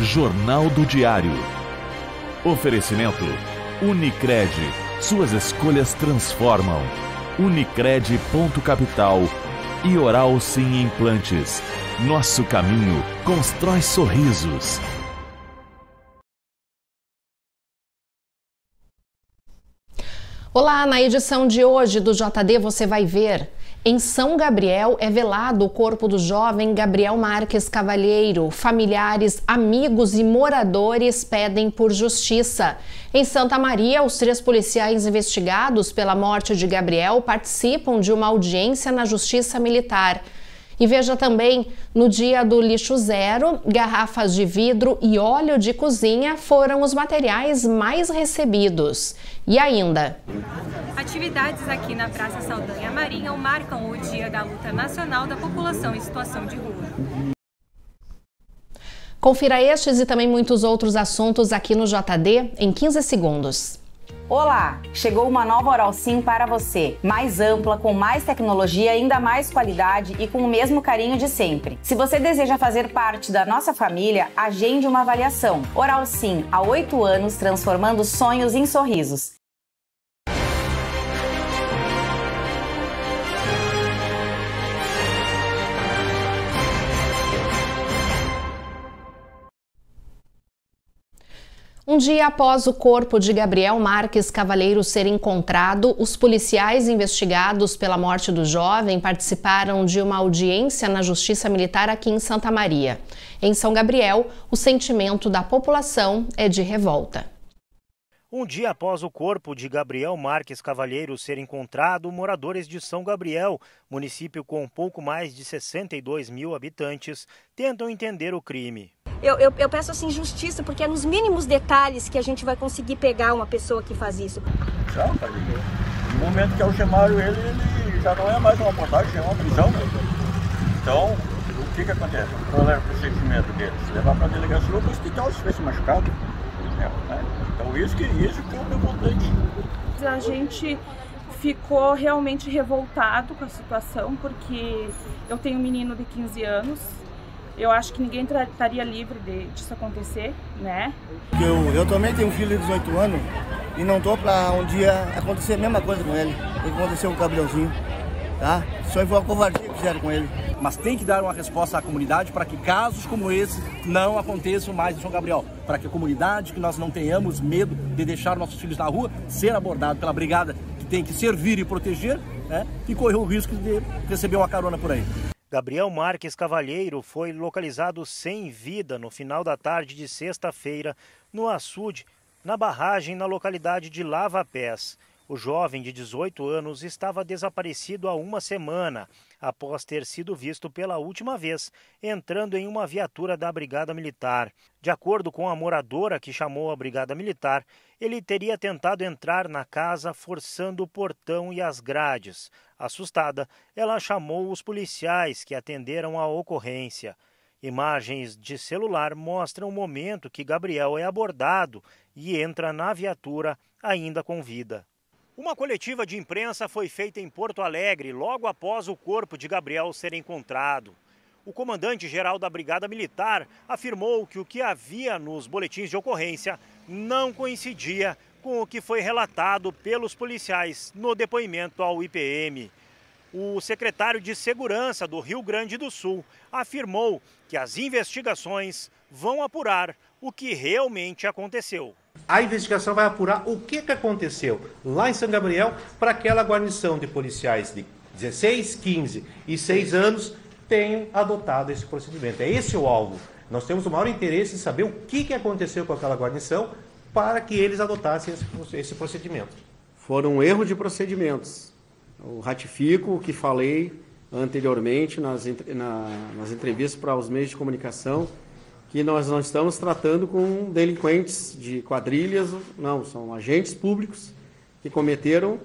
Jornal do Diário. Oferecimento Unicred. Suas escolhas transformam. Unicred.capital e Oral Sim Implantes. Nosso caminho constrói sorrisos. Olá, na edição de hoje do JD você vai ver: em São Gabriel é velado o corpo do jovem Gabriel Marques Cavalheiro. Familiares, amigos e moradores pedem por justiça. Em Santa Maria, os 3 policiais investigados pela morte de Gabriel participam de uma audiência na Justiça Militar. E veja também, no dia do lixo zero, garrafas de vidro e óleo de cozinha foram os materiais mais recebidos. E ainda... Atividades aqui na Praça Saldanha Marinho marcam o Dia da Luta Nacional da População em Situação de Rua. Confira estes e também muitos outros assuntos aqui no JD em 15 segundos. Olá! Chegou uma nova Oral Sim para você. Mais ampla, com mais tecnologia, ainda mais qualidade e com o mesmo carinho de sempre. Se você deseja fazer parte da nossa família, agende uma avaliação. Oral Sim, há 8 anos, transformando sonhos em sorrisos. Um dia após o corpo de Gabriel Marques Cavalheiro ser encontrado, os policiais investigados pela morte do jovem participaram de uma audiência na Justiça Militar aqui em Santa Maria. Em São Gabriel, o sentimento da população é de revolta. Um dia após o corpo de Gabriel Marques Cavalheiro ser encontrado, moradores de São Gabriel, município com pouco mais de 62 mil habitantes, tentam entender o crime. Eu peço assim justiça, porque é nos mínimos detalhes que a gente vai conseguir pegar uma pessoa que faz isso. No momento que algemaram ele já não é mais uma abordagem, é uma prisão. Então, o que acontece? Qual era o procedimento deles? Levar para a delegacia ou para o hospital se tivesse machucado. Então isso que é o revoltante. A gente ficou realmente revoltado com a situação, porque eu tenho um menino de 15 anos. Eu acho que ninguém estaria livre disso acontecer, né? Eu também tenho um filho de 18 anos e não tô para um dia acontecer a mesma coisa com ele. O que aconteceu com o Gabrielzinho, tá? Isso foi uma covardia que fizeram com ele. Mas tem que dar uma resposta à comunidade para que casos como esse não aconteçam mais em São Gabriel. Para que a comunidade, que nós não tenhamos medo de deixar nossos filhos na rua, ser abordado pela brigada que tem que servir e proteger, né? E correr o risco de receber uma carona por aí. Gabriel Marques Cavalheiro foi localizado sem vida no final da tarde de sexta-feira no açude, na barragem na localidade de Lava Pés. O jovem de 18 anos estava desaparecido há uma semana, após ter sido visto pela última vez, entrando em uma viatura da Brigada Militar. De acordo com a moradora que chamou a Brigada Militar, ele teria tentado entrar na casa forçando o portão e as grades. Assustada, ela chamou os policiais que atenderam a ocorrência. Imagens de celular mostram o momento que Gabriel é abordado e entra na viatura ainda com vida. Uma coletiva de imprensa foi feita em Porto Alegre logo após o corpo de Gabriel ser encontrado. O comandante-geral da Brigada Militar afirmou que o que havia nos boletins de ocorrência não coincidia com o que foi relatado pelos policiais no depoimento ao IPM. O secretário de Segurança do Rio Grande do Sul afirmou que as investigações vão apurar o que realmente aconteceu. A investigação vai apurar o que aconteceu lá em São Gabriel para aquela guarnição de policiais de 16, 15 e 6 anos tenham adotado esse procedimento. É esse o alvo. Nós temos o maior interesse em saber o que aconteceu com aquela guarnição para que eles adotassem esse procedimento. Foram um erro de procedimentos. Eu ratifico o que falei anteriormente nas entrevistas para os meios de comunicação, que nós não estamos tratando com delinquentes de quadrilhas, não, são agentes públicos que cometeram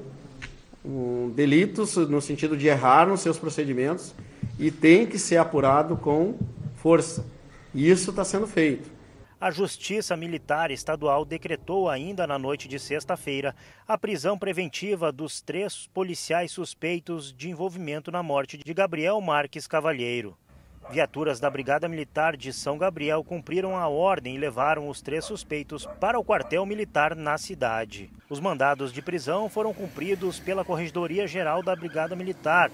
delitos no sentido de errar nos seus procedimentos e tem que ser apurado com força. E isso está sendo feito. A Justiça Militar Estadual decretou ainda na noite de sexta-feira a prisão preventiva dos 3 policiais suspeitos de envolvimento na morte de Gabriel Marques Cavalheiro. Viaturas da Brigada Militar de São Gabriel cumpriram a ordem e levaram os 3 suspeitos para o quartel militar na cidade. Os mandados de prisão foram cumpridos pela Corregedoria Geral da Brigada Militar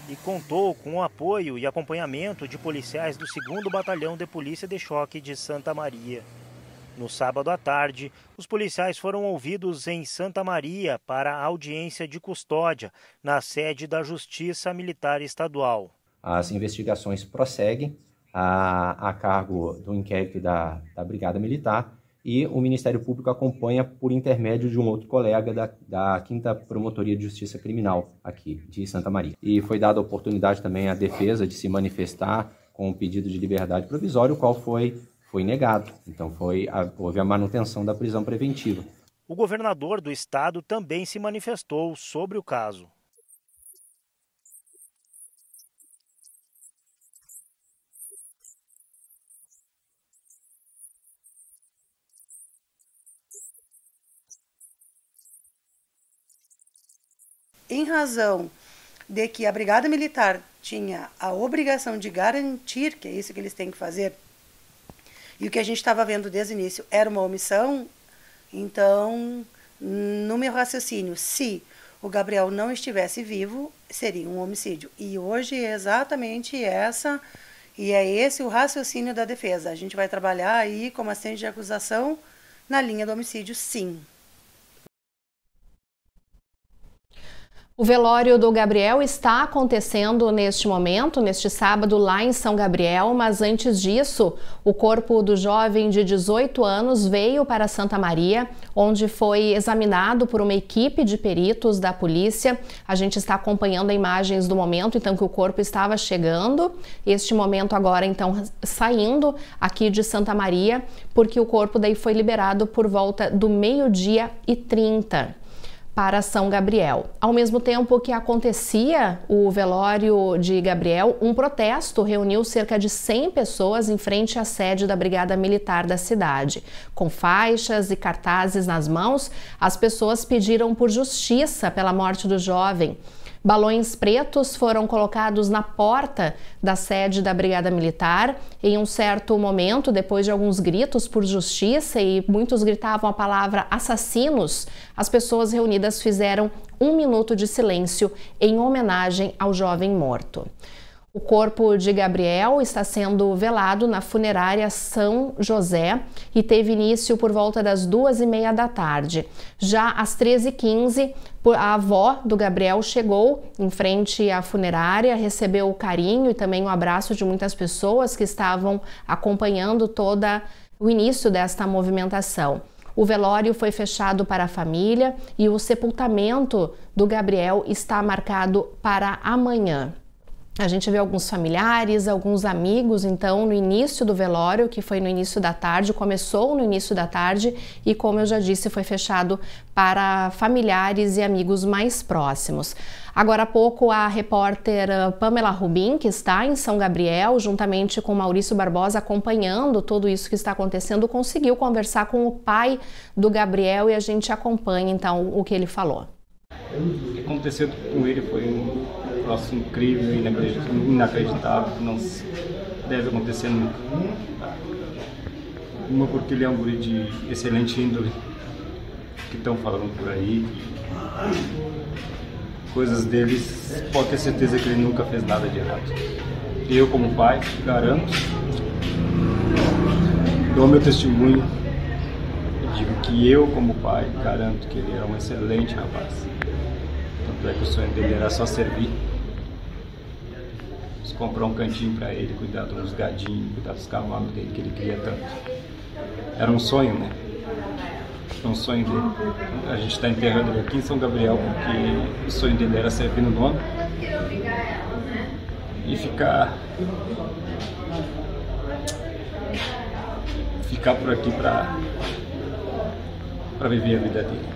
e contou com o apoio e acompanhamento de policiais do 2º Batalhão de Polícia de Choque de Santa Maria. No sábado à tarde, os policiais foram ouvidos em Santa Maria para a audiência de custódia na sede da Justiça Militar Estadual. As investigações prosseguem a cargo do inquérito da Brigada Militar e o Ministério Público acompanha por intermédio de um outro colega da 5ª Promotoria de Justiça Criminal aqui de Santa Maria. E foi dada a oportunidade também à defesa de se manifestar com um pedido de liberdade provisória, o qual foi negado. Então houve a manutenção da prisão preventiva. O governador do estado também se manifestou sobre o caso. Em razão de que a Brigada Militar tinha a obrigação de garantir, que é isso que eles têm que fazer, e o que a gente estava vendo desde o início era uma omissão, então, no meu raciocínio, se o Gabriel não estivesse vivo, seria um homicídio. E hoje é exatamente esse o raciocínio da defesa. A gente vai trabalhar aí como assistente de acusação na linha do homicídio, sim. O velório do Gabriel está acontecendo neste momento, neste sábado, lá em São Gabriel, mas antes disso, o corpo do jovem de 18 anos veio para Santa Maria, onde foi examinado por uma equipe de peritos da polícia. A gente está acompanhando imagens do momento, então, que o corpo estava chegando. Este momento agora, então, saindo aqui de Santa Maria, porque o corpo daí foi liberado por volta do 12h30. Para São Gabriel. Ao mesmo tempo que acontecia o velório de Gabriel, um protesto reuniu cerca de 100 pessoas em frente à sede da Brigada Militar da cidade. Com faixas e cartazes nas mãos, as pessoas pediram por justiça pela morte do jovem. Balões pretos foram colocados na porta da sede da Brigada Militar. Em um certo momento, depois de alguns gritos por justiça e muitos gritavam a palavra assassinos, as pessoas reunidas fizeram 1 minuto de silêncio em homenagem ao jovem morto. O corpo de Gabriel está sendo velado na funerária São José e teve início por volta das 2h30 da tarde. Já às 13h15, a avó do Gabriel chegou em frente à funerária, recebeu o carinho e também o abraço de muitas pessoas que estavam acompanhando todo o início desta movimentação. O velório foi fechado para a família e o sepultamento do Gabriel está marcado para amanhã. A gente vê alguns familiares, alguns amigos, então, no início do velório, que foi no início da tarde, começou no início da tarde e, como eu já disse, foi fechado para familiares e amigos mais próximos. Agora há pouco, a repórter Pamela Rubin, que está em São Gabriel, juntamente com Maurício Barbosa, acompanhando tudo isso que está acontecendo, conseguiu conversar com o pai do Gabriel e a gente acompanha, então, o que ele falou. O que aconteceu com ele foi um troço incrível, inacreditável, que não deve acontecer nunca. Uma porque ele é um guri de excelente índole, que estão falando por aí, coisas deles, pode ter certeza que ele nunca fez nada de errado. Eu, como pai, garanto, dou meu testemunho, digo que eu, como pai, garanto que ele era um excelente rapaz. Tanto é que o sonho dele era só servir, comprar um cantinho para ele, cuidar dos gadinhos, cuidar dos cavalos dele, que ele queria tanto. Era um sonho, né? Era um sonho dele. A gente está enterrando ele aqui em São Gabriel porque o sonho dele era servir no dono e ficar por aqui para viver a vida dele.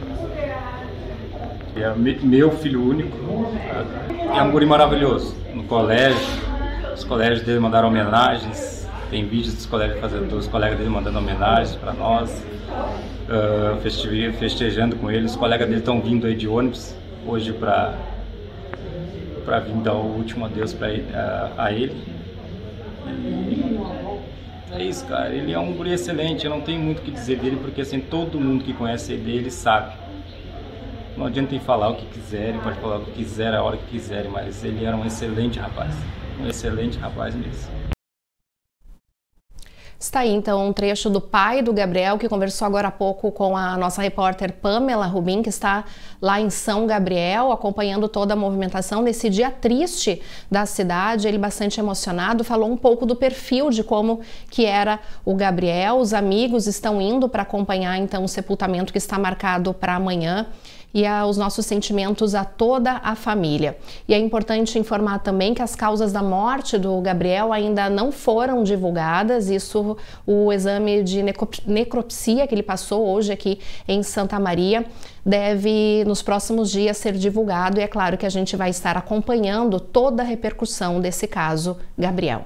É meu filho único, é um guri maravilhoso. No colégio, os colégios dele mandaram homenagens, tem vídeos dos colegas dele mandando homenagens para nós, festejando com ele. Os colegas dele estão vindo aí de ônibus hoje para vir dar o último adeus a ele. É isso, cara. Ele é um guri excelente, eu não tenho muito o que dizer dele, porque assim, todo mundo que conhece ele sabe. Não adianta em falar o que quiserem, pode falar o que quiser, a hora que quiserem, mas ele era um excelente rapaz mesmo. Está aí então um trecho do pai do Gabriel, que conversou agora há pouco com a nossa repórter Pamela Rubim, que está lá em São Gabriel, acompanhando toda a movimentação nesse dia triste da cidade. Ele bastante emocionado, falou um pouco do perfil de como que era o Gabriel. Os amigos estão indo para acompanhar então o sepultamento que está marcado para amanhã. E os nossos sentimentos a toda a família. E é importante informar também que as causas da morte do Gabriel ainda não foram divulgadas. Isso, o exame de necropsia que ele passou hoje aqui em Santa Maria deve, nos próximos dias, ser divulgado. E é claro que a gente vai estar acompanhando toda a repercussão desse caso, Gabriel.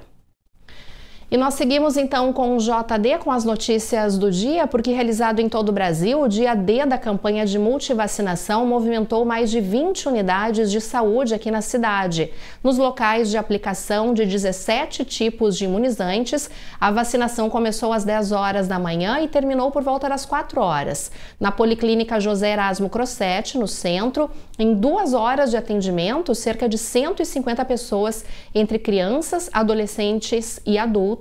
E nós seguimos então com o JD, com as notícias do dia, porque realizado em todo o Brasil, o dia D da campanha de multivacinação movimentou mais de 20 unidades de saúde aqui na cidade. Nos locais de aplicação de 17 tipos de imunizantes, a vacinação começou às 10 horas da manhã e terminou por volta das 4 horas. Na Policlínica José Erasmo Crossetti, no centro, em 2 horas de atendimento, cerca de 150 pessoas, entre crianças, adolescentes e adultos,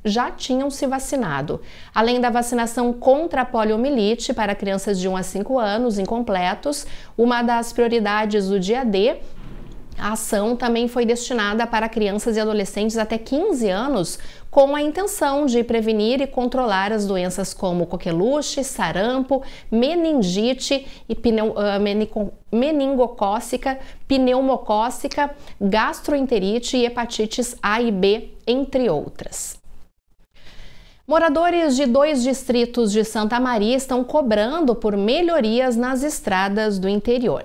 já tinham se vacinado. Além da vacinação contra a poliomielite para crianças de 1 a 5 anos incompletos, uma das prioridades do dia D, a ação também foi destinada para crianças e adolescentes até 15 anos, com a intenção de prevenir e controlar as doenças como coqueluche, sarampo, meningite e meningocócica, pneumocócica, gastroenterite e hepatites A e B, entre outras. Moradores de 2 distritos de Santa Maria estão cobrando por melhorias nas estradas do interior.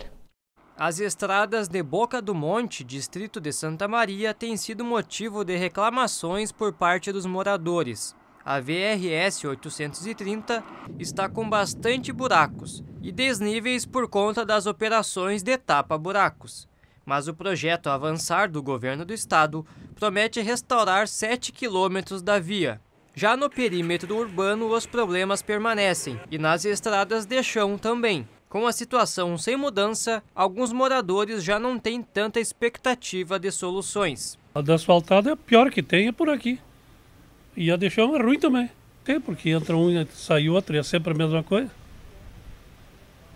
As estradas de Boca do Monte, distrito de Santa Maria, têm sido motivo de reclamações por parte dos moradores. A VRS 830 está com bastante buracos e desníveis por conta das operações de tapa-buracos. Mas o projeto Avançar do governo do estado promete restaurar 7 quilômetros da via. Já no perímetro urbano, os problemas permanecem e nas estradas de chão também. Com a situação sem mudança, alguns moradores já não têm tanta expectativa de soluções. A da asfaltada é a pior que tem, é por aqui. E a de chão é ruim também. Tem, porque entra um e sai outro e é sempre a mesma coisa.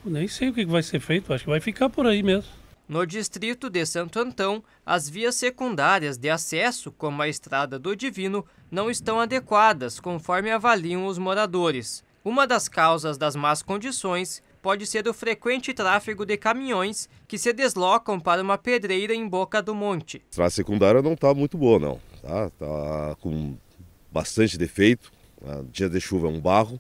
Nem sei o que vai ser feito, acho que vai ficar por aí mesmo. No distrito de Santo Antão, as vias secundárias de acesso, como a Estrada do Divino, não estão adequadas, conforme avaliam os moradores. Uma das causas das más condições pode ser o frequente tráfego de caminhões que se deslocam para uma pedreira em Boca do Monte. A estrada secundária não está muito boa, não. Tá com bastante defeito. Dia de chuva é um barro.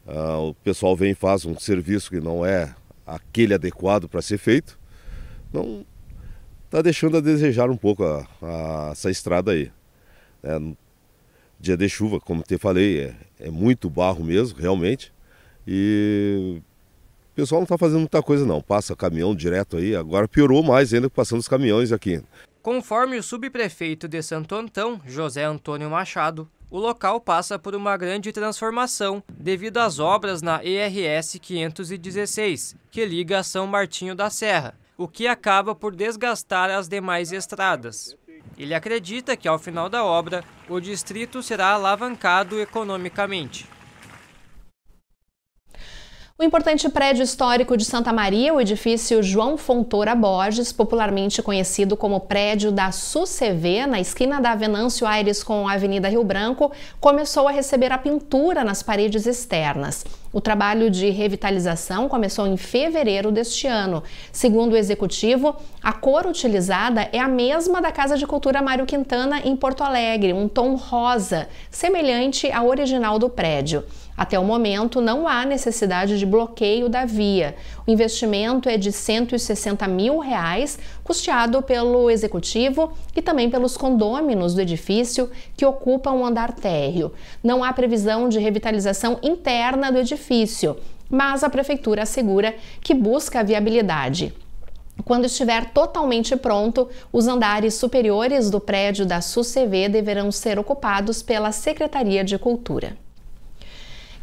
O pessoal vem e faz um serviço que não é aquele adequado para ser feito. Não está deixando a desejar um pouco essa estrada aí. Dia de chuva, como te falei, é muito barro mesmo, realmente. E o pessoal não está fazendo muita coisa não, passa caminhão direto aí, agora piorou mais ainda passando os caminhões aqui. Conforme o subprefeito de Santo Antão, José Antônio Machado, o local passa por uma grande transformação devido às obras na ERS 516, que liga a São Martinho da Serra, o que acaba por desgastar as demais estradas. Ele acredita que ao final da obra, o distrito será alavancado economicamente. O importante prédio histórico de Santa Maria, o edifício João Fontoura Borges, popularmente conhecido como prédio da SUCV, na esquina da Venâncio Aires com a Avenida Rio Branco, começou a receber a pintura nas paredes externas. O trabalho de revitalização começou em fevereiro deste ano. Segundo o executivo, a cor utilizada é a mesma da Casa de Cultura Mário Quintana em Porto Alegre, um tom rosa, semelhante ao original do prédio. Até o momento, não há necessidade de bloqueio da via. O investimento é de R$160 mil, custeado pelo executivo e também pelos condôminos do edifício que ocupam o andar térreo. Não há previsão de revitalização interna do edifício, mas a prefeitura assegura que busca a viabilidade. Quando estiver totalmente pronto, os andares superiores do prédio da SUSEV deverão ser ocupados pela Secretaria de Cultura.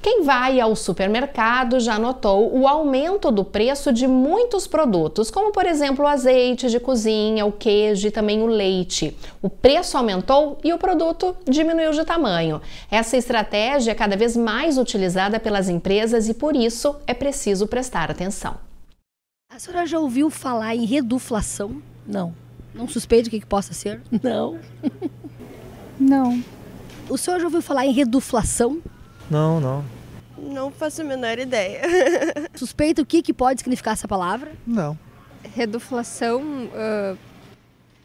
Quem vai ao supermercado já notou o aumento do preço de muitos produtos, como por exemplo o azeite de cozinha, o queijo e também o leite. O preço aumentou e o produto diminuiu de tamanho. Essa estratégia é cada vez mais utilizada pelas empresas e por isso é preciso prestar atenção. A senhora já ouviu falar em reduflação? Não. Não suspeita o que possa ser? Não. Não. O senhor já ouviu falar em reduflação? Não, não. Não faço a menor ideia. Suspeita o que pode significar essa palavra? Não. Reduflação,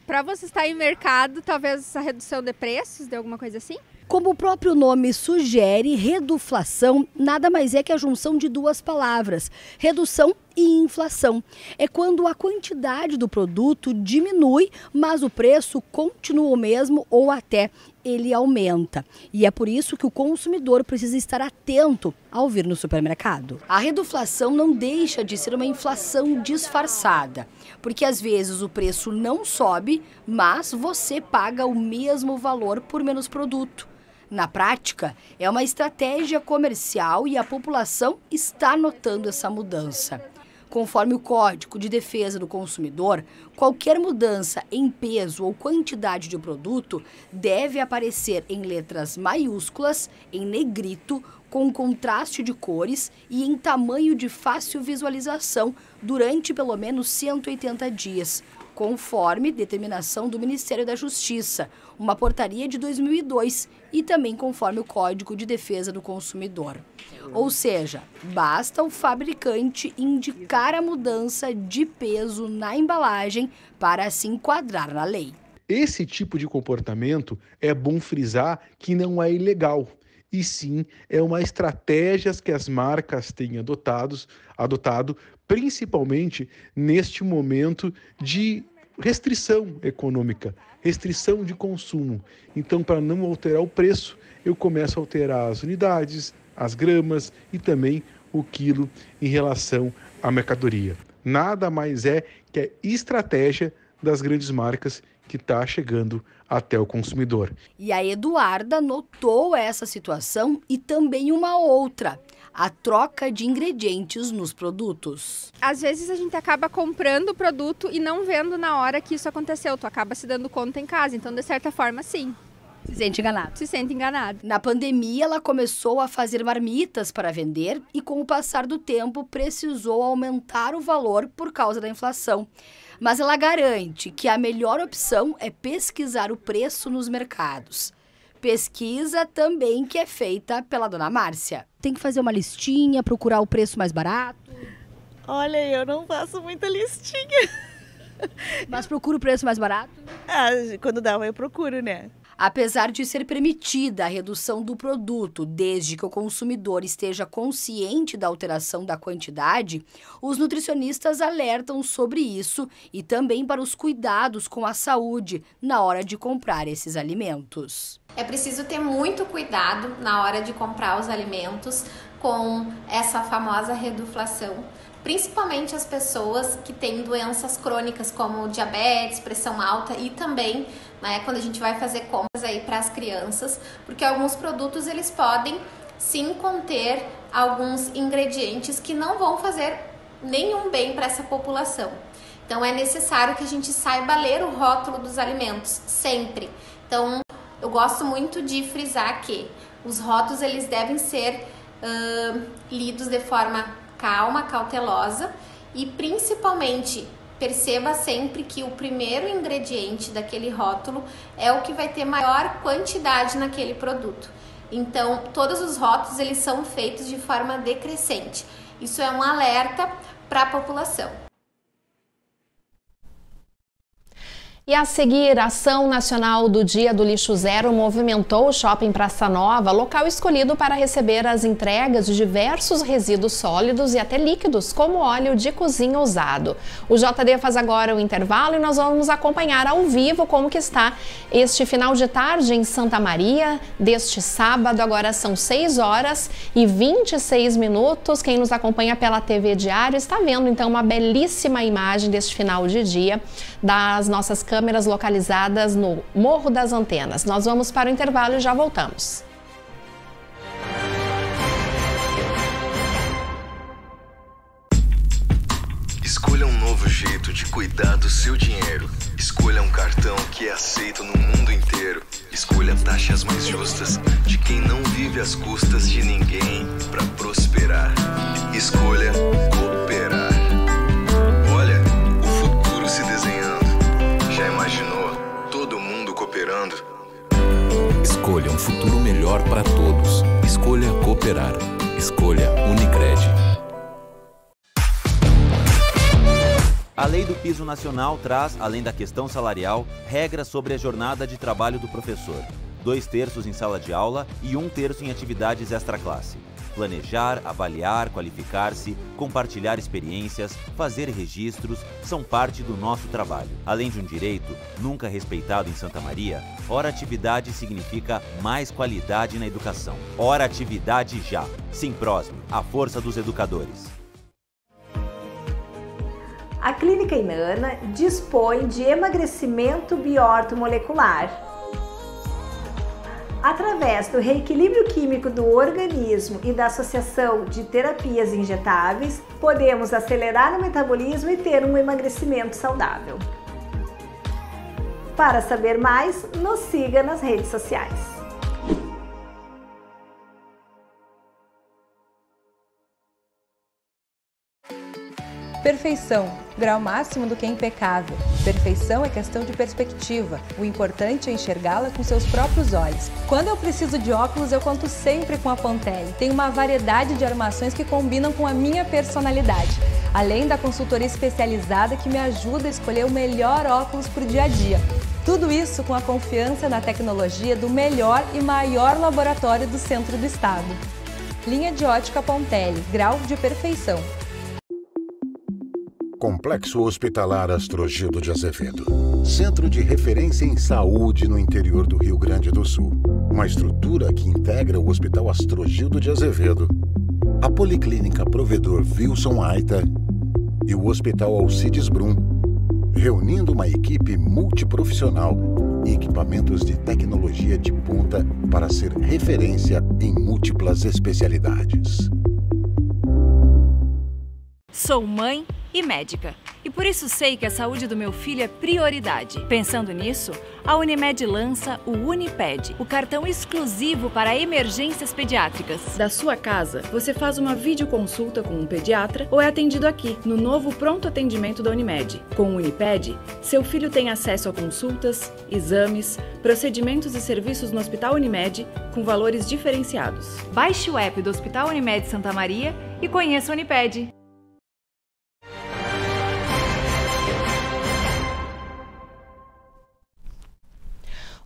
para você estar em mercado, talvez essa redução de preços, de alguma coisa assim? Como o próprio nome sugere, reduflação nada mais é que a junção de duas palavras, redução e inflação. É quando a quantidade do produto diminui, mas o preço continua o mesmo ou até ele aumenta. E é por isso que o consumidor precisa estar atento ao vir no supermercado. A reduflação não deixa de ser uma inflação disfarçada, porque às vezes o preço não sobe, mas você paga o mesmo valor por menos produto. Na prática, é uma estratégia comercial e a população está notando essa mudança. Conforme o Código de Defesa do Consumidor, qualquer mudança em peso ou quantidade de produto deve aparecer em letras maiúsculas, em negrito, com contraste de cores e em tamanho de fácil visualização durante pelo menos 180 dias, conforme determinação do Ministério da Justiça, uma portaria de 2002 e também conforme o Código de Defesa do Consumidor. Ou seja, basta o fabricante indicar a mudança de peso na embalagem para se enquadrar na lei. Esse tipo de comportamento, é bom frisar que não é ilegal, e sim é uma estratégia que as marcas têm adotado, principalmente neste momento de restrição econômica, restrição de consumo. Então, para não alterar o preço, eu começo a alterar as unidades, as gramas e também o quilo em relação à mercadoria. Nada mais é que a estratégia das grandes marcas que está chegando até o consumidor. E a Eduarda notou essa situação e também uma outra: a troca de ingredientes nos produtos. Às vezes a gente acaba comprando o produto e não vendo na hora que isso aconteceu. Tu acaba se dando conta em casa, então de certa forma sim. Se sente enganado. Se sente enganado. Na pandemia, ela começou a fazer marmitas para vender e com o passar do tempo precisou aumentar o valor por causa da inflação. Mas ela garante que a melhor opção é pesquisar o preço nos mercados. Pesquisa também que é feita pela dona Márcia. Tem que fazer uma listinha, procurar o preço mais barato. Olha, eu não faço muita listinha. Mas procura o preço mais barato? Ah, quando dá, eu procuro, né? Apesar de ser permitida a redução do produto, desde que o consumidor esteja consciente da alteração da quantidade, os nutricionistas alertam sobre isso e também para os cuidados com a saúde na hora de comprar esses alimentos. É preciso ter muito cuidado na hora de comprar os alimentos com essa famosa reduflação. Principalmente as pessoas que têm doenças crônicas como diabetes, pressão alta e também, né, quando a gente vai fazer compras aí para as crianças, porque alguns produtos eles podem sim conter alguns ingredientes que não vão fazer nenhum bem para essa população. Então é necessário que a gente saiba ler o rótulo dos alimentos sempre. Então eu gosto muito de frisar que os rótulos eles devem ser lidos de forma calma, cautelosa e principalmente perceba sempre que o primeiro ingrediente daquele rótulo é o que vai ter maior quantidade naquele produto. Então, todos os rótulos eles são feitos de forma decrescente. Isso é um alerta para a população. E a seguir, a Ação Nacional do Dia do Lixo Zero movimentou o Shopping Praça Nova, local escolhido para receber as entregas de diversos resíduos sólidos e até líquidos, como óleo de cozinha usado. O JD faz agora o intervalo e nós vamos acompanhar ao vivo como que está este final de tarde em Santa Maria, deste sábado. Agora são 6h26. Quem nos acompanha pela TV Diário está vendo então uma belíssima imagem deste final de dia das nossas câmeras localizadas no Morro das Antenas. Nós vamos para o intervalo e já voltamos. Escolha um novo jeito de cuidar do seu dinheiro. Escolha um cartão que é aceito no mundo inteiro. Escolha taxas mais justas de quem não vive às custas de ninguém para prosperar. Escolha cooperar. Olha, o futuro se desenhando. Já imaginou todo mundo cooperando? Escolha um futuro melhor para todos. Escolha cooperar. Escolha Unicred. A Lei do Piso Nacional traz, além da questão salarial, regras sobre a jornada de trabalho do professor. 2/3 em sala de aula e 1/3 em atividades extraclasse. Planejar, avaliar, qualificar-se, compartilhar experiências, fazer registros, são parte do nosso trabalho. Além de um direito, nunca respeitado em Santa Maria, Hora Atividade significa mais qualidade na educação. Hora Atividade já. Simprosme, a força dos educadores. A Clínica Inana dispõe de emagrecimento bioortomolecular. Através do reequilíbrio químico do organismo e da associação de terapias injetáveis, podemos acelerar o metabolismo e ter um emagrecimento saudável. Para saber mais, nos siga nas redes sociais. Perfeição, grau máximo do que é impecável. Perfeição é questão de perspectiva. O importante é enxergá-la com seus próprios olhos. Quando eu preciso de óculos, eu conto sempre com a Pontelli. Tem uma variedade de armações que combinam com a minha personalidade. Além da consultoria especializada que me ajuda a escolher o melhor óculos para o dia a dia. Tudo isso com a confiança na tecnologia do melhor e maior laboratório do centro do estado. Linha de ótica Pontelli, grau de perfeição. Complexo Hospitalar Astrogildo de Azevedo. Centro de referência em saúde no interior do Rio Grande do Sul. Uma estrutura que integra o Hospital Astrogildo de Azevedo, a Policlínica Provedor Wilson Aita e o Hospital Alcides Brum, reunindo uma equipe multiprofissional e equipamentos de tecnologia de ponta para ser referência em múltiplas especialidades. Sou mãe e médica, e por isso sei que a saúde do meu filho é prioridade. Pensando nisso, a Unimed lança o Uniped, o cartão exclusivo para emergências pediátricas. Da sua casa, você faz uma videoconsulta com um pediatra ou é atendido aqui, no novo pronto atendimento da Unimed. Com o Uniped, seu filho tem acesso a consultas, exames, procedimentos e serviços no Hospital Unimed com valores diferenciados. Baixe o app do Hospital Unimed Santa Maria e conheça o Uniped.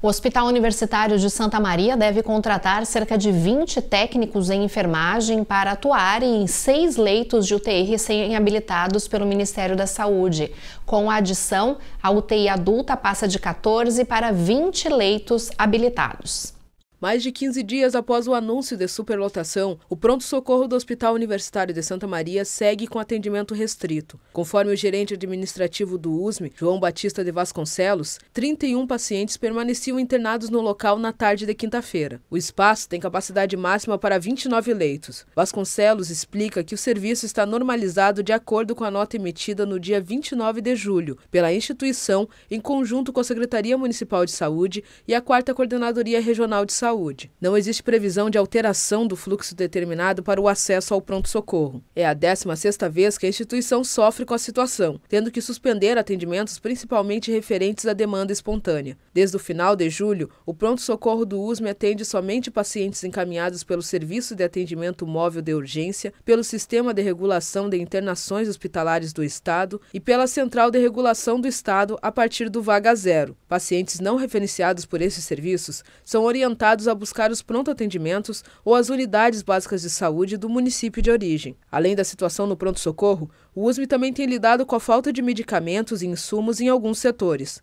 O Hospital Universitário de Santa Maria deve contratar cerca de 20 técnicos em enfermagem para atuarem em 6 leitos de UTI recém-habilitados pelo Ministério da Saúde. Com a adição, a UTI adulta passa de 14 para 20 leitos habilitados. Mais de 15 dias após o anúncio de superlotação, o pronto-socorro do Hospital Universitário de Santa Maria segue com atendimento restrito. Conforme o gerente administrativo do USM, João Batista de Vasconcelos, 31 pacientes permaneciam internados no local na tarde de quinta-feira. O espaço tem capacidade máxima para 29 leitos. Vasconcelos explica que o serviço está normalizado de acordo com a nota emitida no dia 29 de julho, pela instituição, em conjunto com a Secretaria Municipal de Saúde e a 4ª Coordenadoria Regional de Saúde. saúde. Não existe previsão de alteração do fluxo determinado para o acesso ao pronto-socorro. É a 16ª vez que a instituição sofre com a situação, tendo que suspender atendimentos principalmente referentes à demanda espontânea. Desde o final de julho, o pronto-socorro do USM atende somente pacientes encaminhados pelo Serviço de Atendimento Móvel de Urgência, pelo Sistema de Regulação de Internações Hospitalares do Estado e pela Central de Regulação do Estado a partir do Vaga Zero. Pacientes não referenciados por esses serviços são orientados a buscar os pronto-atendimentos ou as unidades básicas de saúde do município de origem. Além da situação no pronto-socorro, o USM também tem lidado com a falta de medicamentos e insumos em alguns setores.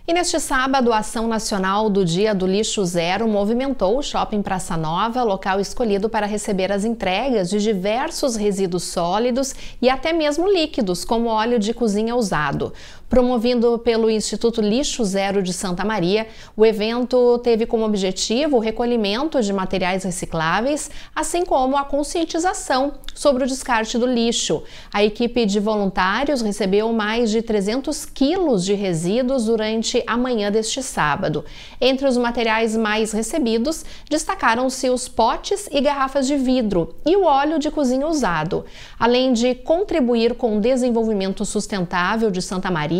E neste sábado, a ação nacional do Dia do Lixo Zero movimentou o Shopping Praça Nova, local escolhido para receber as entregas de diversos resíduos sólidos e até mesmo líquidos, como óleo de cozinha usado. Promovido pelo Instituto Lixo Zero de Santa Maria, o evento teve como objetivo o recolhimento de materiais recicláveis, assim como a conscientização sobre o descarte do lixo. A equipe de voluntários recebeu mais de 300 quilos de resíduos durante a manhã deste sábado. Entre os materiais mais recebidos, destacaram-se os potes e garrafas de vidro e o óleo de cozinha usado. Além de contribuir com o desenvolvimento sustentável de Santa Maria,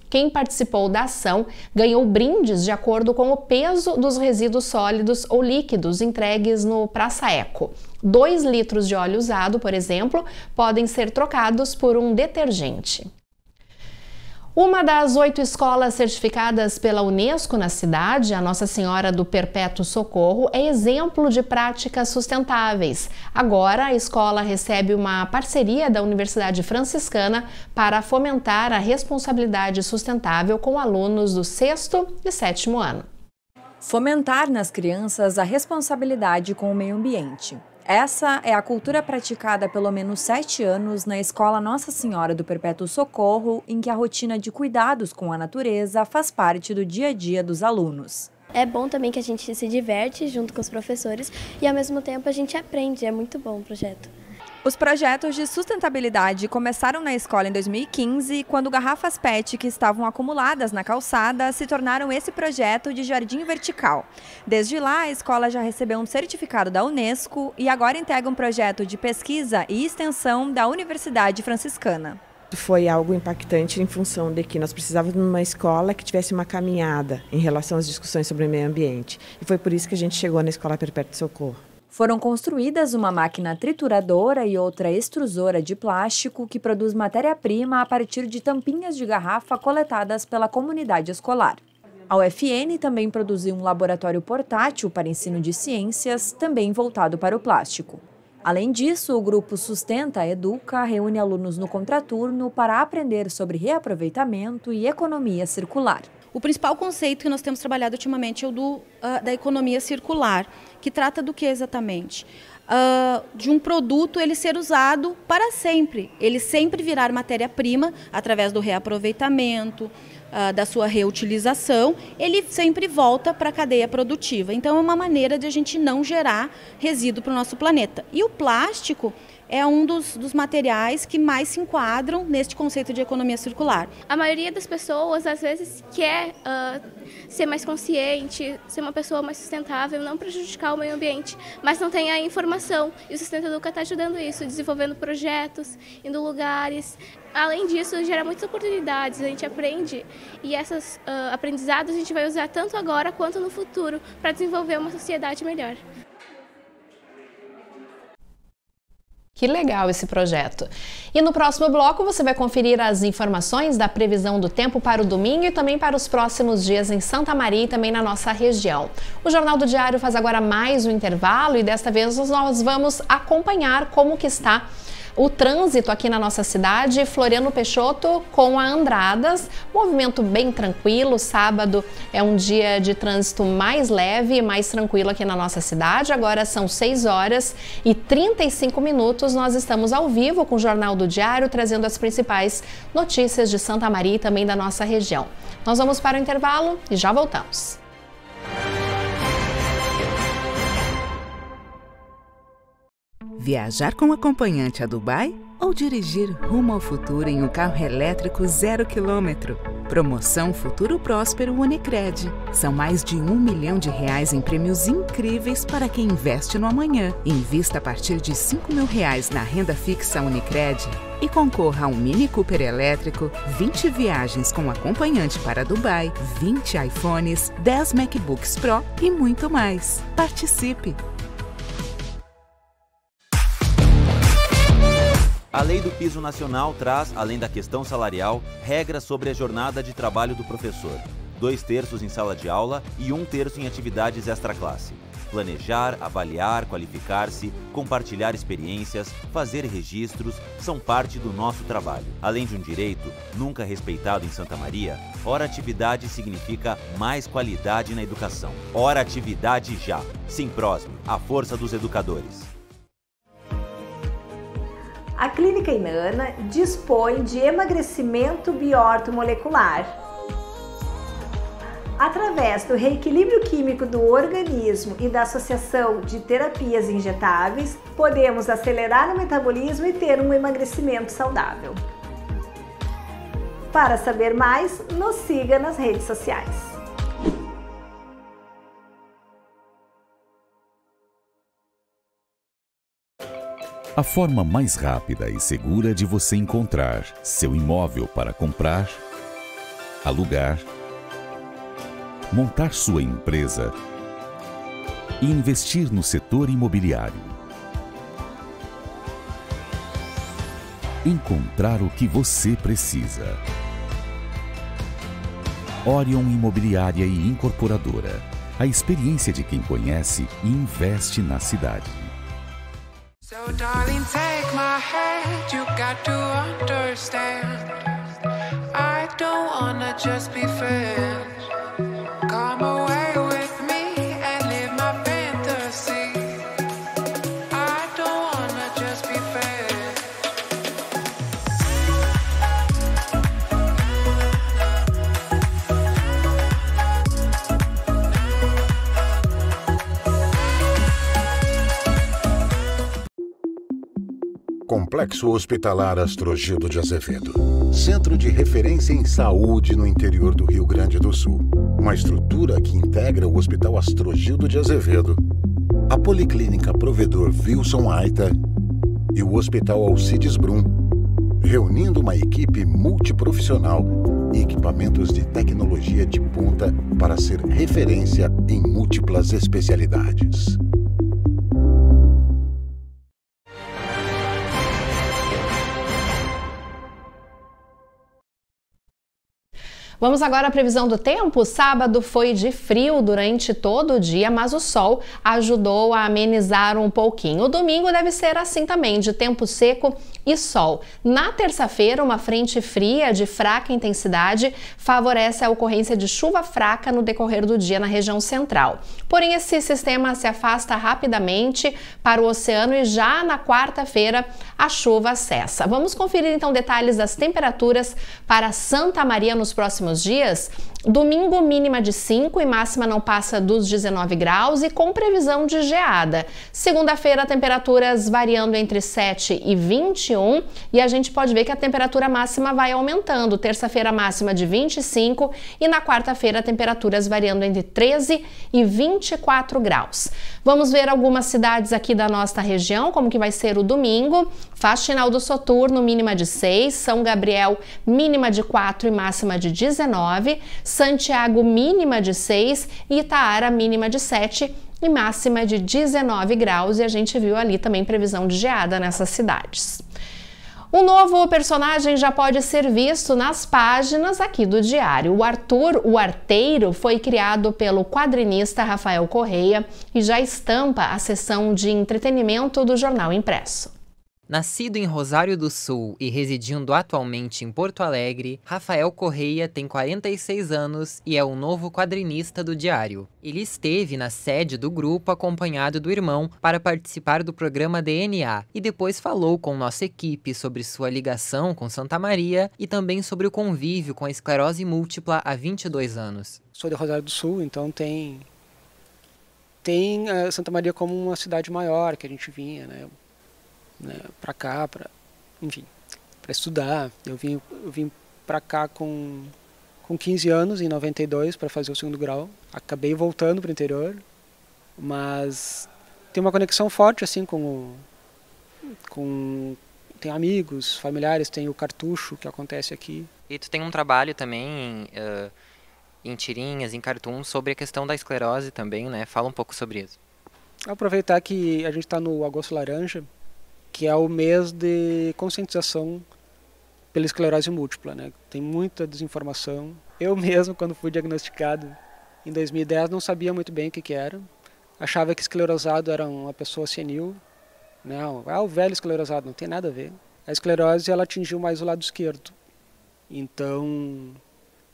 quem participou da ação ganhou brindes de acordo com o peso dos resíduos sólidos ou líquidos entregues no Praça Eco. 2 litros de óleo usado, por exemplo, podem ser trocados por um detergente. Uma das 8 escolas certificadas pela Unesco na cidade, a Nossa Senhora do Perpétuo Socorro, é exemplo de práticas sustentáveis. Agora, a escola recebe uma parceria da Universidade Franciscana para fomentar a responsabilidade sustentável com alunos do 6º e 7º ano. Fomentar nas crianças a responsabilidade com o meio ambiente. Essa é a cultura praticada há pelo menos 7 anos na Escola Nossa Senhora do Perpétuo Socorro, em que a rotina de cuidados com a natureza faz parte do dia a dia dos alunos. É bom também que a gente se diverte junto com os professores e ao mesmo tempo a gente aprende, é muito bom o projeto. Os projetos de sustentabilidade começaram na escola em 2015, quando garrafas PET que estavam acumuladas na calçada se tornaram esse projeto de jardim vertical. Desde lá, a escola já recebeu um certificado da Unesco e agora integra um projeto de pesquisa e extensão da Universidade Franciscana. Foi algo impactante em função de que nós precisávamos de uma escola que tivesse uma caminhada em relação às discussões sobre o meio ambiente. E foi por isso que a gente chegou na Escola Perpétuo Socorro. Foram construídas uma máquina trituradora e outra extrusora de plástico que produz matéria-prima a partir de tampinhas de garrafa coletadas pela comunidade escolar. A UFN também produziu um laboratório portátil para ensino de ciências, também voltado para o plástico. Além disso, o grupo Sustenta Educa reúne alunos no contraturno para aprender sobre reaproveitamento e economia circular. O principal conceito que nós temos trabalhado ultimamente é o da economia circular, que trata do que exatamente? De um produto ele ser usado para sempre, ele sempre virar matéria-prima através do reaproveitamento, da sua reutilização, ele sempre volta para a cadeia produtiva. Então é uma maneira de a gente não gerar resíduo para o nosso planeta. E o plástico é um dos materiais que mais se enquadram neste conceito de economia circular. A maioria das pessoas, às vezes, quer ser mais consciente, ser uma pessoa mais sustentável, não prejudicar o meio ambiente, mas não tem a informação. E o Sustenta Educa está ajudando isso, desenvolvendo projetos, indo lugares. Além disso, gera muitas oportunidades, a gente aprende e esses aprendizados a gente vai usar tanto agora quanto no futuro para desenvolver uma sociedade melhor. Que legal esse projeto. E no próximo bloco você vai conferir as informações da previsão do tempo para o domingo e também para os próximos dias em Santa Maria e também na nossa região. O Jornal do Diário faz agora mais um intervalo e desta vez nós vamos acompanhar como que está o trânsito aqui na nossa cidade. Floriano Peixoto com a Andradas, movimento bem tranquilo. Sábado é um dia de trânsito mais leve e mais tranquilo aqui na nossa cidade. Agora são 6h35. Nós estamos ao vivo com o Jornal do Diário, trazendo as principais notícias de Santa Maria e também da nossa região. Nós vamos para o intervalo e já voltamos. Viajar com acompanhante a Dubai ou dirigir rumo ao futuro em um carro elétrico 0 km? Promoção Futuro Próspero Unicred. São mais de R$1 milhão em prêmios incríveis para quem investe no amanhã. Invista a partir de R$5.000 na renda fixa Unicred e concorra a um Mini Cooper elétrico, 20 viagens com acompanhante para Dubai, 20 iPhones, 10 MacBooks Pro e muito mais. Participe! A Lei do Piso Nacional traz, além da questão salarial, regras sobre a jornada de trabalho do professor. 2/3 em sala de aula e 1/3 em atividades extraclasse. Planejar, avaliar, qualificar-se, compartilhar experiências, fazer registros, são parte do nosso trabalho. Além de um direito, nunca respeitado em Santa Maria, Hora Atividade significa mais qualidade na educação. Hora Atividade já. Simprosme, a força dos educadores. A Clínica Inana dispõe de emagrecimento bioortomolecular. Através do reequilíbrio químico do organismo e da associação de terapias injetáveis, podemos acelerar o metabolismo e ter um emagrecimento saudável. Para saber mais, nos siga nas redes sociais. A forma mais rápida e segura de você encontrar seu imóvel para comprar, alugar, montar sua empresa e investir no setor imobiliário. Encontrar o que você precisa. Orion Imobiliária e Incorporadora. A experiência de quem conhece e investe na cidade. So darling, take my hand, you got to understand. I don't wanna just be friends. Come away with me and live my fantasy. I don't wanna just be friends. Complexo Hospitalar Astrogildo de Azevedo. Centro de referência em saúde no interior do Rio Grande do Sul. Uma estrutura que integra o Hospital Astrogildo de Azevedo, a Policlínica Provedor Wilson Aita e o Hospital Alcides Brum, reunindo uma equipe multiprofissional e equipamentos de tecnologia de ponta para ser referência em múltiplas especialidades. Vamos agora à previsão do tempo. Sábado foi de frio durante todo o dia, mas o sol ajudou a amenizar um pouquinho. O domingo deve ser assim também, de tempo seco e sol. Na terça-feira, uma frente fria de fraca intensidade favorece a ocorrência de chuva fraca no decorrer do dia na região central. Porém, esse sistema se afasta rapidamente para o oceano e já na quarta-feira a chuva cessa. Vamos conferir então detalhes das temperaturas para Santa Maria nos próximos dias. Domingo, mínima de 5 e máxima não passa dos 19 graus e com previsão de geada. Segunda-feira, temperaturas variando entre 7 e 21 e a gente pode ver que a temperatura máxima vai aumentando. Terça-feira, máxima de 25 e na quarta-feira, temperaturas variando entre 13 e 24 graus. Vamos ver algumas cidades aqui da nossa região, como que vai ser o domingo. Faxinal do Soturno, mínima de 6, São Gabriel, mínima de 4 e máxima de 19, Santiago, mínima de 6 e Itaara, mínima de 7 e máxima de 19 graus. E a gente viu ali também previsão de geada nessas cidades. Um novo personagem já pode ser visto nas páginas aqui do Diário. O Arthur, o Arteiro, foi criado pelo quadrinista Rafael Correia e já estampa a seção de entretenimento do jornal impresso. Nascido em Rosário do Sul e residindo atualmente em Porto Alegre, Rafael Correia tem 46 anos e é o novo quadrinista do Diário. Ele esteve na sede do grupo acompanhado do irmão para participar do programa DNA e depois falou com nossa equipe sobre sua ligação com Santa Maria e também sobre o convívio com a esclerose múltipla há 22 anos. Sou de Rosário do Sul, então tem Santa Maria como uma cidade maior que a gente vinha, né, para cá, enfim, para estudar. Eu vim para cá com com 15 anos, em 92, para fazer o segundo grau. Acabei voltando para o interior, mas tem uma conexão forte assim tem amigos, familiares, tem o cartucho que acontece aqui. E tu tem um trabalho também em tirinhas, em cartoons, sobre a questão da esclerose também, né? Fala um pouco sobre isso. Aproveitar que a gente está no Agosto Laranja, que é o mês de conscientização pela esclerose múltipla, né? Tem muita desinformação. Eu mesmo, quando fui diagnosticado em 2010, não sabia muito bem o que era. Achava que esclerosado era uma pessoa senil. Não, o velho esclerosado, não tem nada a ver. A esclerose, ela atingiu mais o lado esquerdo. Então,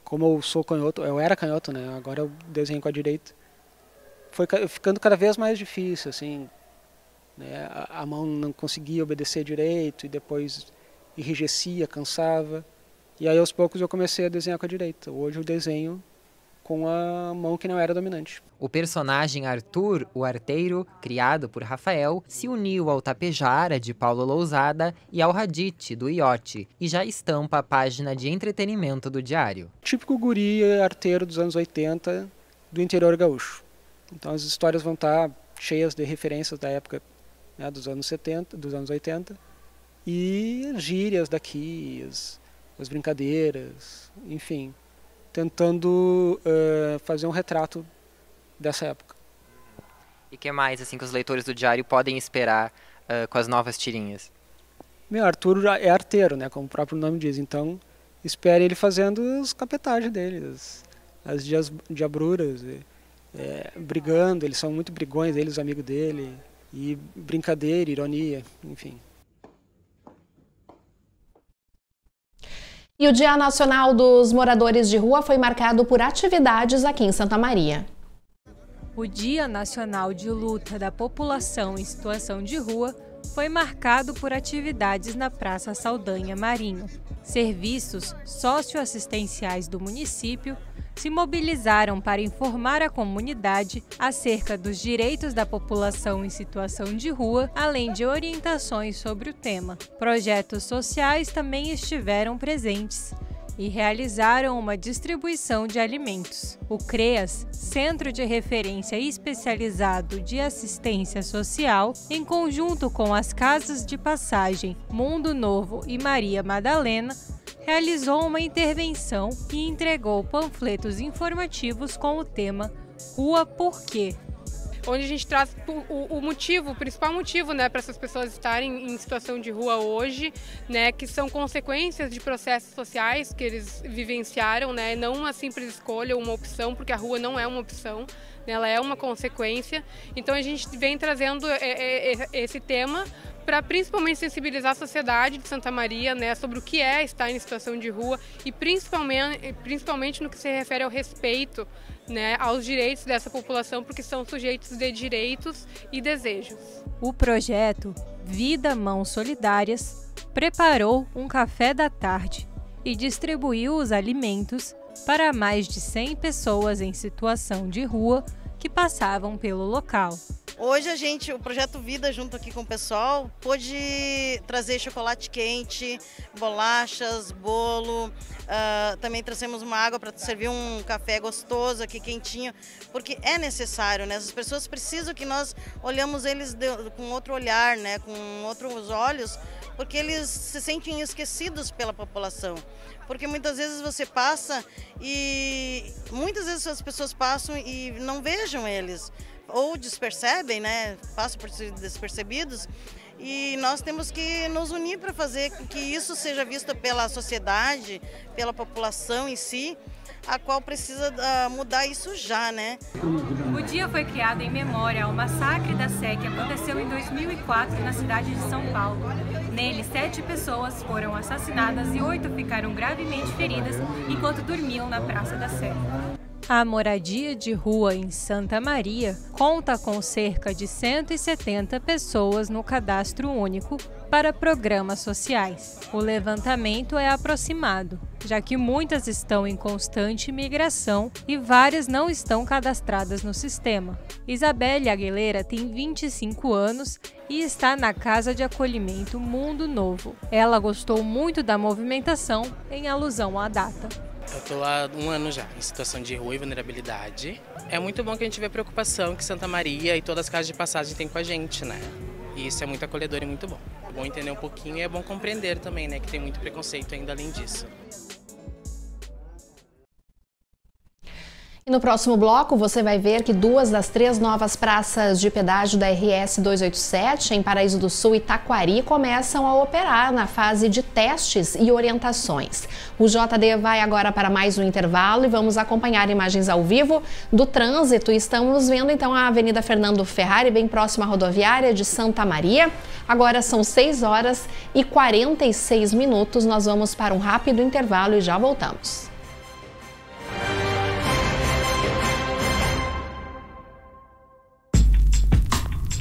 como eu sou canhoto, eu era canhoto, né? Agora eu desenho com a direita. Foi ficando cada vez mais difícil, assim, né? A mão não conseguia obedecer direito e depois enrijecia, cansava. E aí aos poucos eu comecei a desenhar com a direita. Hoje eu desenho com a mão que não era dominante. O personagem Arthur, o arteiro, criado por Rafael, se uniu ao Tapejara, de Paulo Lousada, e ao Radite, do Iote, e já estampa a página de entretenimento do diário. Típico guri arteiro dos anos 80 do interior gaúcho. Então as histórias vão estar cheias de referências da época, né, dos anos 70, dos anos 80, e as gírias daqui, as brincadeiras, enfim, tentando fazer um retrato dessa época. E o que mais assim que os leitores do diário podem esperar com as novas tirinhas? Arthur é arteiro, né, como o próprio nome diz, então espere ele fazendo os capetagens dele, as diabruras, brigando, eles são muito brigões, eles, os amigos dele, e brincadeira, ironia, enfim. E o Dia Nacional dos Moradores de Rua foi marcado por atividades aqui em Santa Maria. O Dia Nacional de Luta da População em Situação de Rua foi marcado por atividades na Praça Saldanha Marinho. Serviços socioassistenciais do município se mobilizaram para informar a comunidade acerca dos direitos da população em situação de rua, além de orientações sobre o tema. Projetos sociais também estiveram presentes e realizaram uma distribuição de alimentos. O CREAS, Centro de Referência Especializado de Assistência Social, em conjunto com as Casas de Passagem Mundo Novo e Maria Madalena, realizou uma intervenção e entregou panfletos informativos com o tema Rua Por Quê? Onde a gente traz o principal motivo, né, para essas pessoas estarem em situação de rua hoje, né, que são consequências de processos sociais que eles vivenciaram, né, não uma simples escolha ou uma opção, porque a rua não é uma opção, né, ela é uma consequência. Então a gente vem trazendo esse tema para principalmente sensibilizar a sociedade de Santa Maria, né, sobre o que é estar em situação de rua e principalmente no que se refere ao respeito, né, aos direitos dessa população, porque são sujeitos de direitos e desejos. O projeto Vida Mãos Solidárias preparou um café da tarde e distribuiu os alimentos para mais de 100 pessoas em situação de rua que passavam pelo local. Hoje o Projeto Vida, junto aqui com o pessoal, pôde trazer chocolate quente, bolachas, bolo, também trouxemos uma água para servir um café gostoso aqui, quentinho, porque é necessário, né? As pessoas precisam que nós olhamos eles com outro olhar, né? Com outros olhos, porque eles se sentem esquecidos pela população. Porque muitas vezes você passa e muitas vezes as pessoas passam e não vejam eles, ou despercebem, né? Passam por ser despercebidos, e nós temos que nos unir para fazer com que isso seja visto pela sociedade, pela população em si, a qual precisa mudar isso já, né? O dia foi criado em memória ao massacre da Sé que aconteceu em 2004 na cidade de São Paulo. Nele, 7 pessoas foram assassinadas e 8 ficaram gravemente feridas enquanto dormiam na Praça da Sé. A moradia de rua em Santa Maria conta com cerca de 170 pessoas no cadastro único para programas sociais. O levantamento é aproximado, já que muitas estão em constante migração e várias não estão cadastradas no sistema. Isabelle Aguilera tem 25 anos e está na Casa de Acolhimento Mundo Novo. Ela gostou muito da movimentação em alusão à data. Eu estou há 1 ano já em situação de rua e vulnerabilidade. É muito bom que a gente vê a preocupação que Santa Maria e todas as casas de passagem têm com a gente, né? E isso é muito acolhedor e muito bom. É bom entender um pouquinho e é bom compreender também, né? Que tem muito preconceito ainda além disso. E no próximo bloco você vai ver que 2 das 3 novas praças de pedágio da RS 287 em Paraíso do Sul e Taquari começam a operar na fase de testes e orientações. O JD vai agora para mais um intervalo e vamos acompanhar imagens ao vivo do trânsito. Estamos vendo então a Avenida Fernando Ferrari, bem próxima à rodoviária de Santa Maria. Agora são 6h46. Nós vamos para um rápido intervalo e já voltamos.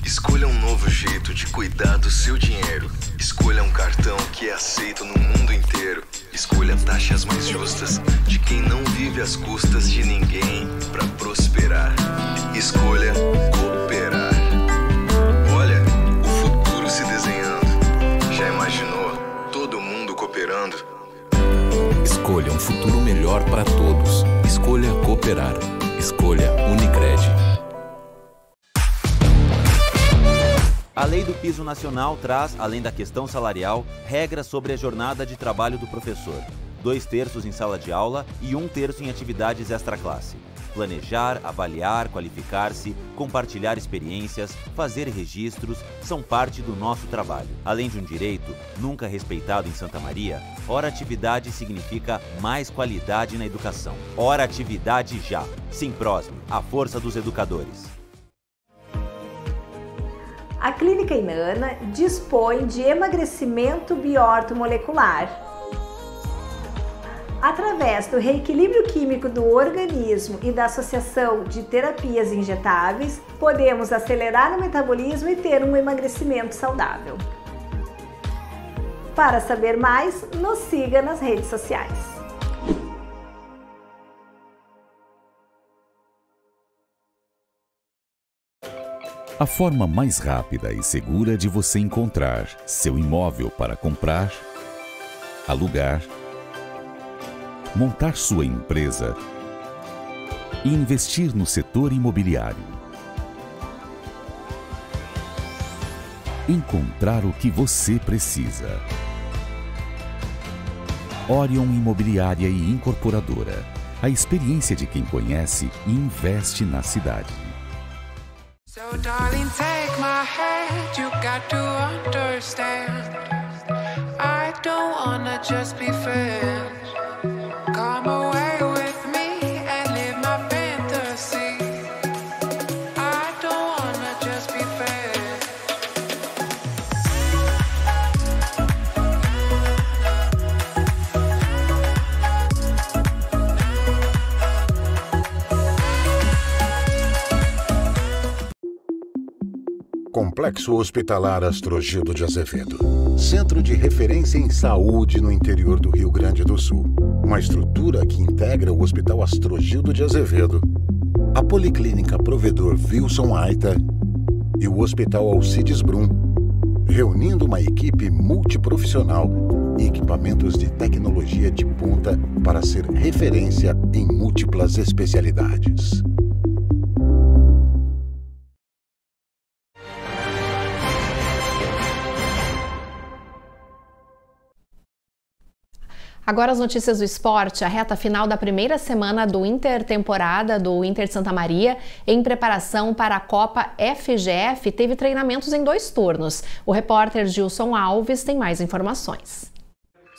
Escolha um novo jeito de cuidar do seu dinheiro. Escolha um cartão que é aceito no mundo inteiro. Escolha taxas mais justas de quem não vive às custas de ninguém para prosperar. Escolha cooperar. Olha, o futuro se desenhando. Já imaginou todo mundo cooperando? Escolha um futuro melhor para todos. Escolha cooperar. Escolha Unicred. A Lei do Piso Nacional traz, além da questão salarial, regras sobre a jornada de trabalho do professor. 2/3 em sala de aula e 1/3 em atividades extraclasse. Planejar, avaliar, qualificar-se, compartilhar experiências, fazer registros, são parte do nosso trabalho. Além de um direito, nunca respeitado em Santa Maria, Hora Atividade significa mais qualidade na educação. Hora Atividade já. Simprosme, a força dos educadores. A Clínica Inana dispõe de emagrecimento biortomolecular. Através do reequilíbrio químico do organismo e da associação de terapias injetáveis, podemos acelerar o metabolismo e ter um emagrecimento saudável. Para saber mais, nos siga nas redes sociais. A forma mais rápida e segura de você encontrar seu imóvel para comprar, alugar, montar sua empresa e investir no setor imobiliário. Encontrar o que você precisa. Orion Imobiliária e Incorporadora. A experiência de quem conhece e investe na cidade. So darling, take my hand, you got to understand. I don't wanna just be friends. Come away with me and live my fantasy. I don't wanna just be friends. Complexo Hospitalar Astrogildo de Azevedo. Centro de referência em saúde no interior do Rio Grande do Sul. Uma estrutura que integra o Hospital Astrogildo de Azevedo, a Policlínica Provedor Wilson Aita e o Hospital Alcides Brum, reunindo uma equipe multiprofissional e equipamentos de tecnologia de ponta para ser referência em múltiplas especialidades. Agora as notícias do esporte, a reta final da primeira semana do intertemporada do Inter de Santa Maria, em preparação para a Copa FGF, teve treinamentos em 2 turnos. O repórter Gilson Alves tem mais informações.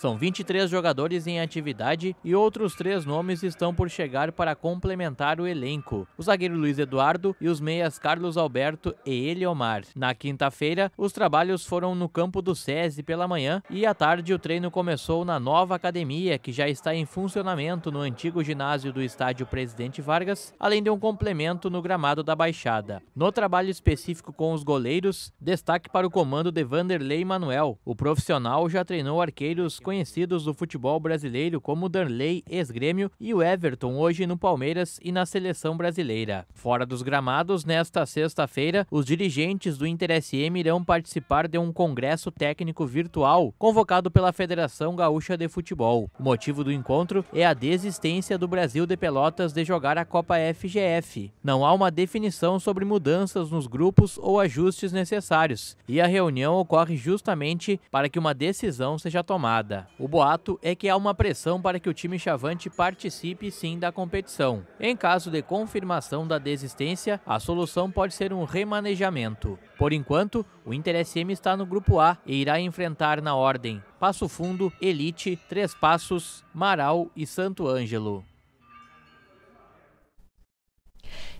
São 23 jogadores em atividade e outros 3 nomes estão por chegar para complementar o elenco. O zagueiro Luiz Eduardo e os meias Carlos Alberto e Eliomar. Na quinta-feira, os trabalhos foram no campo do SESI pela manhã e à tarde o treino começou na nova academia, que já está em funcionamento no antigo ginásio do estádio Presidente Vargas, além de um complemento no gramado da Baixada. No trabalho específico com os goleiros, destaque para o comando de Vanderlei Manuel. O profissional já treinou arqueiros conhecidos do futebol brasileiro como o Darley, ex-Grêmio, e o Everton, hoje no Palmeiras e na seleção brasileira. Fora dos gramados, nesta sexta-feira, os dirigentes do Inter SM irão participar de um congresso técnico virtual convocado pela Federação Gaúcha de Futebol. O motivo do encontro é a desistência do Brasil de Pelotas de jogar a Copa FGF. Não há uma definição sobre mudanças nos grupos ou ajustes necessários, e a reunião ocorre justamente para que uma decisão seja tomada. O boato é que há uma pressão para que o time chavante participe sim da competição. Em caso de confirmação da desistência, a solução pode ser um remanejamento. Por enquanto, o Inter SM está no grupo A e irá enfrentar na ordem Passo Fundo, Elite, Três Passos, Marau e Santo Ângelo.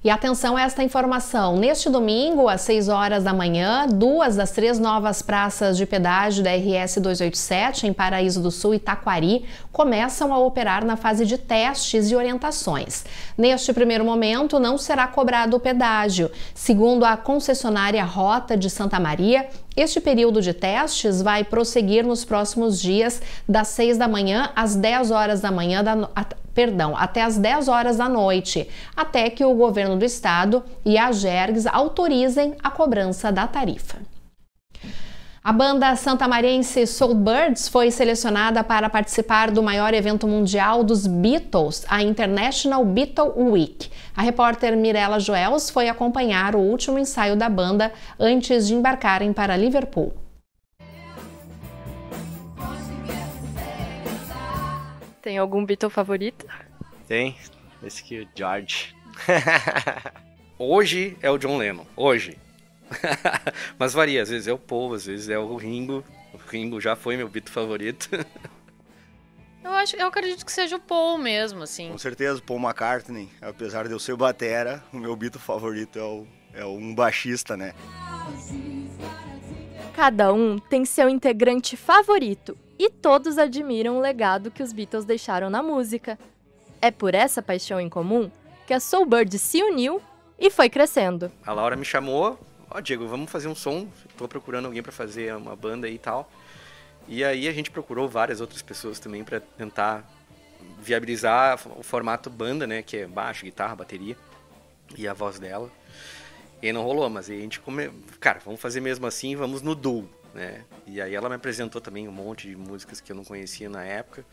E atenção a esta informação, neste domingo, às 6 horas da manhã, 2 das 3 novas praças de pedágio da RS 287 em Paraíso do Sul e Taquari começam a operar na fase de testes e orientações. Neste primeiro momento, não será cobrado o pedágio. Segundo a concessionária Rota de Santa Maria, este período de testes vai prosseguir nos próximos dias, das 6 da manhã às 10 horas da manhã, até às 10 horas da noite, até que o governo do estado e a Gergs autorizem a cobrança da tarifa. A banda santamariense Soulbirds foi selecionada para participar do maior evento mundial dos Beatles, a International Beatle Week. A repórter Mirella Joels foi acompanhar o último ensaio da banda antes de embarcarem para Liverpool. Tem algum Beatle favorito? Tem, esse aqui é o George. Hoje é o John Lennon, hoje. Mas varia, às vezes é o Paul, às vezes é o Ringo. O Ringo já foi meu Beatle favorito. Eu acredito que seja o Paul mesmo, assim. Com certeza, o Paul McCartney. Apesar de eu ser batera, o meu Beatle favorito é um baixista, né? Cada um tem seu integrante favorito e todos admiram o legado que os Beatles deixaram na música. É por essa paixão em comum que a Soulbirds se uniu e foi crescendo. A Laura me chamou, Diego, vamos fazer um som, tô procurando alguém para fazer uma banda aí e tal. E aí a gente procurou várias outras pessoas também para tentar viabilizar o formato banda, né, que é baixo, guitarra, bateria e a voz dela. E não rolou, mas aí a gente cara, vamos fazer mesmo assim, vamos no duo, né? E aí ela me apresentou também um monte de músicas que eu não conhecia na época.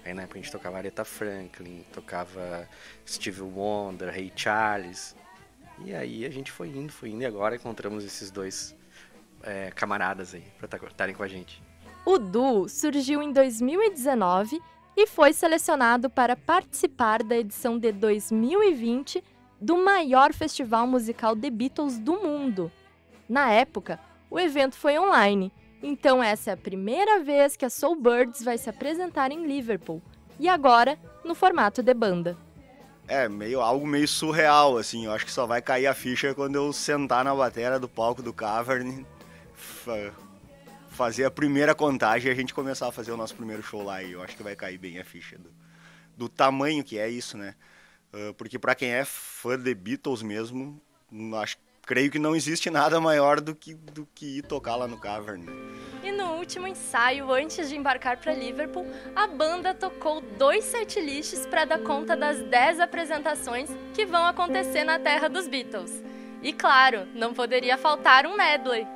Aí na época a gente tocava Aretha Franklin, tocava Stevie Wonder, Ray Charles. E aí a gente foi indo e agora encontramos esses dois camaradas aí para estarem com a gente. O duo surgiu em 2019 e foi selecionado para participar da edição de 2020 do maior festival musical de Beatles do mundo. Na época, o evento foi online, então essa é a primeira vez que a Soulbirds vai se apresentar em Liverpool, e agora no formato de banda. É, algo meio surreal, assim, eu acho que só vai cair a ficha quando eu sentar na bateria do palco do Cavern, fazer a primeira contagem e a gente começar a fazer o nosso primeiro show lá, e eu acho que vai cair bem a ficha do tamanho que é isso, né? Porque para quem é fã de Beatles mesmo, creio que não existe nada maior do que ir tocar lá no Cavern. Né? E no último ensaio, antes de embarcar para Liverpool, a banda tocou 2 setlists para dar conta das 10 apresentações que vão acontecer na terra dos Beatles. E claro, não poderia faltar um medley.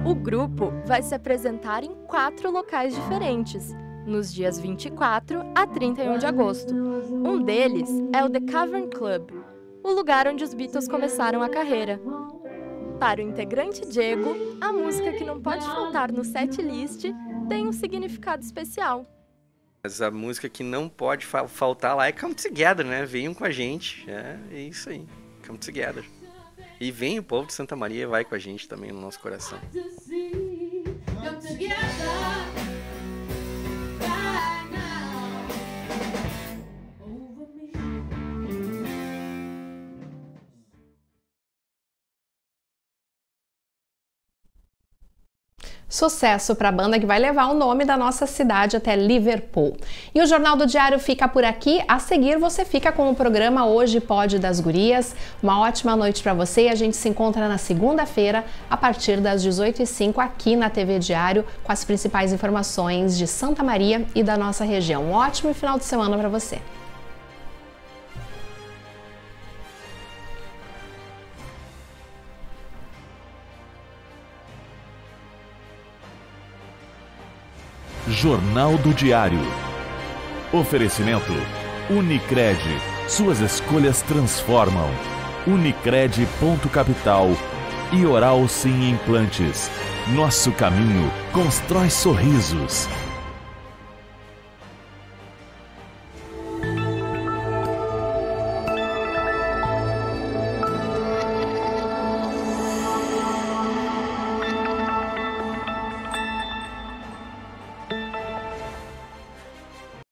O grupo vai se apresentar em 4 locais diferentes, nos dias 24 a 31 de agosto. Um deles é o The Cavern Club, o lugar onde os Beatles começaram a carreira. Para o integrante Diego, a música que não pode faltar no setlist tem um significado especial. Mas a música que não pode faltar lá é Come Together, né? Venham com a gente, é isso aí, Come Together. E vem o povo de Santa Maria, vai com a gente também no nosso coração. Sucesso para a banda que vai levar o nome da nossa cidade até Liverpool. E o Jornal do Diário fica por aqui. A seguir você fica com o programa Hoje Pode das Gurias. Uma ótima noite para você e a gente se encontra na segunda-feira a partir das 18h05 aqui na TV Diário com as principais informações de Santa Maria e da nossa região. Um ótimo final de semana para você. Jornal do Diário. Oferecimento Unicred. Suas escolhas transformam. Unicred.capital e Oral Sim Implantes. Nosso caminho constrói sorrisos.